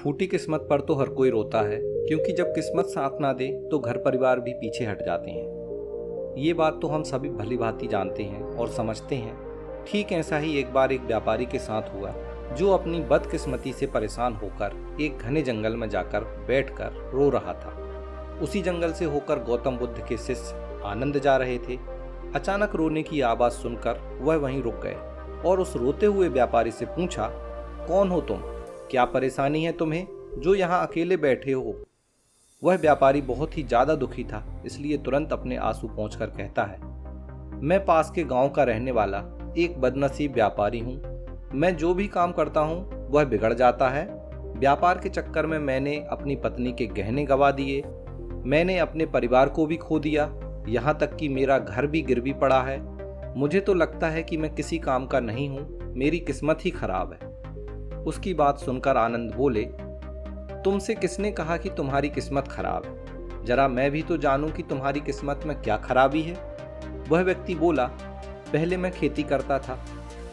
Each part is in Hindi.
फूटी किस्मत पर तो हर कोई रोता है, क्योंकि जब किस्मत साथ ना दे तो घर परिवार भी पीछे हट जाते हैं। ये बात तो हम सभी भली भांति जानते हैं और समझते हैं। ठीक ऐसा ही एक बार एक व्यापारी के साथ हुआ, जो अपनी बदकिस्मती से परेशान होकर एक घने जंगल में जाकर बैठकर रो रहा था। उसी जंगल से होकर गौतम बुद्ध के शिष्य आनंद जा रहे थे। अचानक रोने की आवाज़ सुनकर वह वहीं रुक गए और उस रोते हुए व्यापारी से पूछा, कौन हो तुम? क्या परेशानी है तुम्हें जो यहाँ अकेले बैठे हो? वह व्यापारी बहुत ही ज़्यादा दुखी था, इसलिए तुरंत अपने आंसू पोंछकर कहता है, मैं पास के गांव का रहने वाला एक बदनसीब व्यापारी हूँ। मैं जो भी काम करता हूँ वह बिगड़ जाता है। व्यापार के चक्कर में मैंने अपनी पत्नी के गहने गंवा दिए, मैंने अपने परिवार को भी खो दिया, यहाँ तक कि मेरा घर भी गिरवी पड़ा है। मुझे तो लगता है कि मैं किसी काम का नहीं हूँ, मेरी किस्मत ही खराब है। उसकी बात सुनकर आनंद बोले, तुमसे किसने कहा कि तुम्हारी किस्मत खराब है? जरा मैं भी तो जानूं कि तुम्हारी किस्मत में क्या खराबी है। वह व्यक्ति बोला, पहले मैं खेती करता था,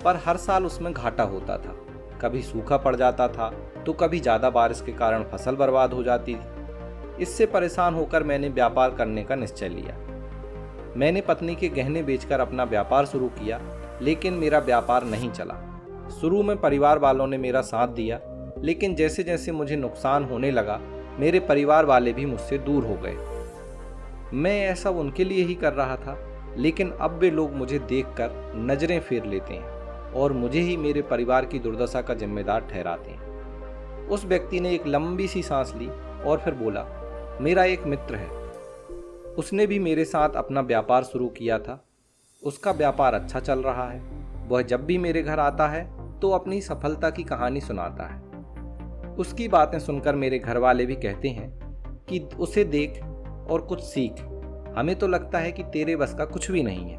पर हर साल उसमें घाटा होता था। कभी सूखा पड़ जाता था तो कभी ज़्यादा बारिश के कारण फसल बर्बाद हो जाती थी। इससे परेशान होकर मैंने व्यापार करने का निश्चय लिया। मैंने पत्नी के गहने बेचकर अपना व्यापार शुरू किया, लेकिन मेरा व्यापार नहीं चला। शुरू में परिवार वालों ने मेरा साथ दिया, लेकिन जैसे जैसे मुझे नुकसान होने लगा, मेरे परिवार वाले भी मुझसे दूर हो गए। मैं ऐसा उनके लिए ही कर रहा था, लेकिन अब वे लोग मुझे देखकर नजरें फेर लेते हैं और मुझे ही मेरे परिवार की दुर्दशा का जिम्मेदार ठहराते हैं। उस व्यक्ति ने एक लंबी सी सांस ली और फिर बोला, मेरा एक मित्र है, उसने भी मेरे साथ अपना व्यापार शुरू किया था। उसका व्यापार अच्छा चल रहा है। वह जब भी मेरे घर आता है तो अपनी सफलता की कहानी सुनाता है। उसकी बातें सुनकर मेरे घर वाले भी कहते हैं कि उसे देख और कुछ सीख। हमें तो लगता है कि तेरे बस का कुछ भी नहीं है।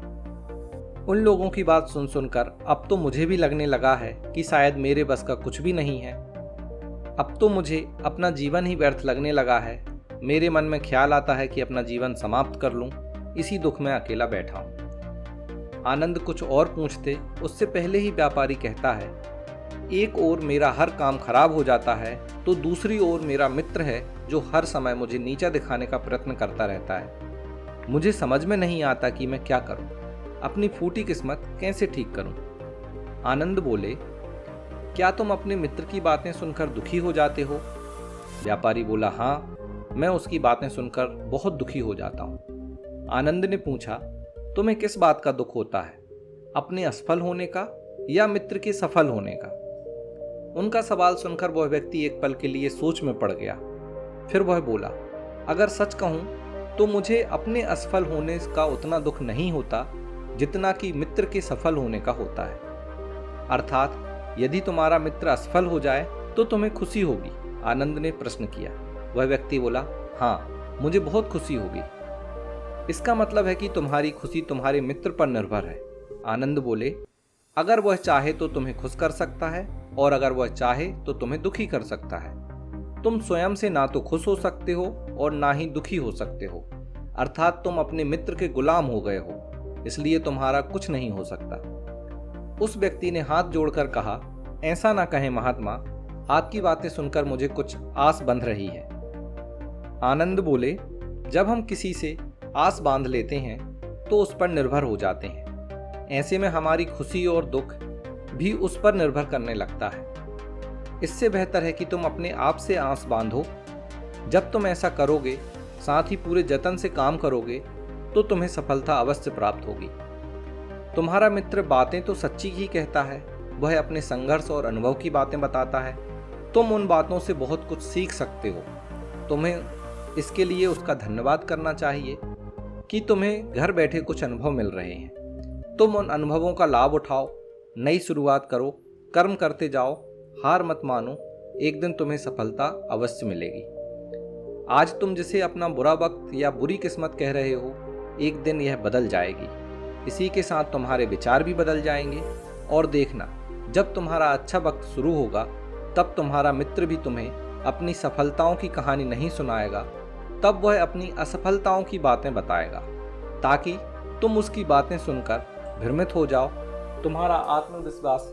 उन लोगों की बात सुन सुनकर अब तो मुझे भी लगने लगा है कि शायद मेरे बस का कुछ भी नहीं है। अब तो मुझे अपना जीवन ही व्यर्थ लगने लगा है। मेरे मन में ख्याल आता है कि अपना जीवन समाप्त कर लूं। इसी दुख में अकेला बैठा हूं। आनंद कुछ और पूछते उससे पहले ही व्यापारी कहता है, एक ओर मेरा हर काम खराब हो जाता है तो दूसरी ओर मेरा मित्र है जो हर समय मुझे नीचा दिखाने का प्रयत्न करता रहता है। मुझे समझ में नहीं आता कि मैं क्या करूं, अपनी फूटी किस्मत कैसे ठीक करूं। आनंद बोले, क्या तुम अपने मित्र की बातें सुनकर दुखी हो जाते हो? व्यापारी बोला, हाँ, मैं उसकी बातें सुनकर बहुत दुखी हो जाता हूँ। आनंद ने पूछा, तुम्हें किस बात का दुख होता है, अपने असफल होने का या मित्र के सफल होने का? उनका सवाल सुनकर वह व्यक्ति एक पल के लिए सोच में पड़ गया। फिर वह बोला, अगर सच कहूं तो मुझे अपने असफल होने का उतना दुख नहीं होता जितना कि मित्र के सफल होने का होता है। अर्थात यदि तुम्हारा मित्र असफल हो जाए तो तुम्हें खुशी होगी? आनंद ने प्रश्न किया। वह व्यक्ति बोला, हाँ, मुझे बहुत खुशी होगी। इसका मतलब है कि तुम्हारी खुशी तुम्हारे मित्र पर निर्भर है। आनंद बोले, अगर वह चाहे तो तुम्हें खुश कर सकता है और अगर वह चाहे तो तुम्हें दुखी कर सकता है। तुम स्वयं से ना तो खुश हो सकते हो और ना ही दुखी हो सकते हो। अर्थात तुम अपने मित्र के गुलाम हो गए हो, इसलिए तुम्हारा कुछ नहीं हो सकता। उस व्यक्ति ने हाथ जोड़कर कहा, ऐसा ना कहें महात्मा, आपकी बातें सुनकर मुझे कुछ आस बंध रही है। आनंद बोले, जब हम किसी से आस बांध लेते हैं तो उस पर निर्भर हो जाते हैं। ऐसे में हमारी खुशी और दुख भी उस पर निर्भर करने लगता है। इससे बेहतर है कि तुम अपने आप से आस बांधो। जब तुम ऐसा करोगे, साथ ही पूरे जतन से काम करोगे, तो तुम्हें सफलता अवश्य प्राप्त होगी। तुम्हारा मित्र बातें तो सच्ची ही कहता है, वह अपने संघर्ष और अनुभव की बातें बताता है। तुम उन बातों से बहुत कुछ सीख सकते हो। तुम्हें इसके लिए उसका धन्यवाद करना चाहिए कि तुम्हें घर बैठे कुछ अनुभव मिल रहे हैं। तुम उन अनुभवों का लाभ उठाओ, नई शुरुआत करो, कर्म करते जाओ, हार मत मानो। एक दिन तुम्हें सफलता अवश्य मिलेगी। आज तुम जिसे अपना बुरा वक्त या बुरी किस्मत कह रहे हो, एक दिन यह बदल जाएगी। इसी के साथ तुम्हारे विचार भी बदल जाएंगे। और देखना, जब तुम्हारा अच्छा वक्त शुरू होगा, तब तुम्हारा मित्र भी तुम्हें अपनी सफलताओं की कहानी नहीं सुनाएगा, तब वह अपनी असफलताओं की बातें बताएगा, ताकि तुम उसकी बातें सुनकर भ्रमित हो जाओ, तुम्हारा आत्मविश्वास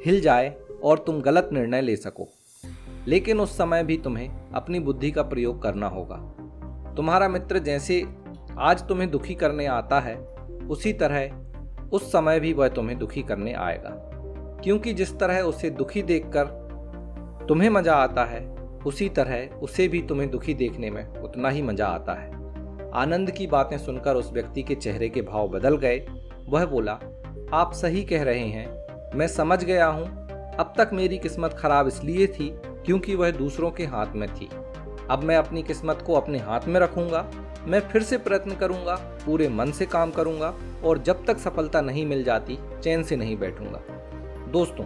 हिल जाए और तुम गलत निर्णय ले सको। लेकिन उस समय भी तुम्हें अपनी बुद्धि का प्रयोग करना होगा। तुम्हारा मित्र जैसे आज तुम्हें दुखी करने आता है, उसी तरह उस समय भी वह तुम्हें दुखी करने आएगा, क्योंकि जिस तरह उसे दुखी देखकर तुम्हें मजा आता है, उसी तरह उसे भी तुम्हें दुखी देखने में उतना ही मजा आता है। आनंद की बातें सुनकर उस व्यक्ति के चेहरे के भाव बदल गए। वह बोला, आप सही कह रहे हैं, मैं समझ गया हूँ। अब तक मेरी किस्मत खराब इसलिए थी क्योंकि वह दूसरों के हाथ में थी। अब मैं अपनी किस्मत को अपने हाथ में रखूंगा। मैं फिर से प्रयत्न करूंगा, पूरे मन से काम करूंगा और जब तक सफलता नहीं मिल जाती चैन से नहीं बैठूंगा। दोस्तों,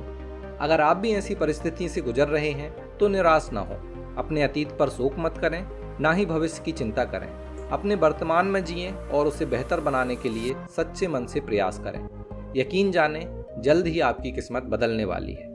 अगर आप भी ऐसी परिस्थिति से गुजर रहे हैं तो निराश ना हो। अपने अतीत पर शोक मत करें, ना ही भविष्य की चिंता करें। अपने वर्तमान में जिएं और उसे बेहतर बनाने के लिए सच्चे मन से प्रयास करें। यकीन जानें, जल्द ही आपकी किस्मत बदलने वाली है।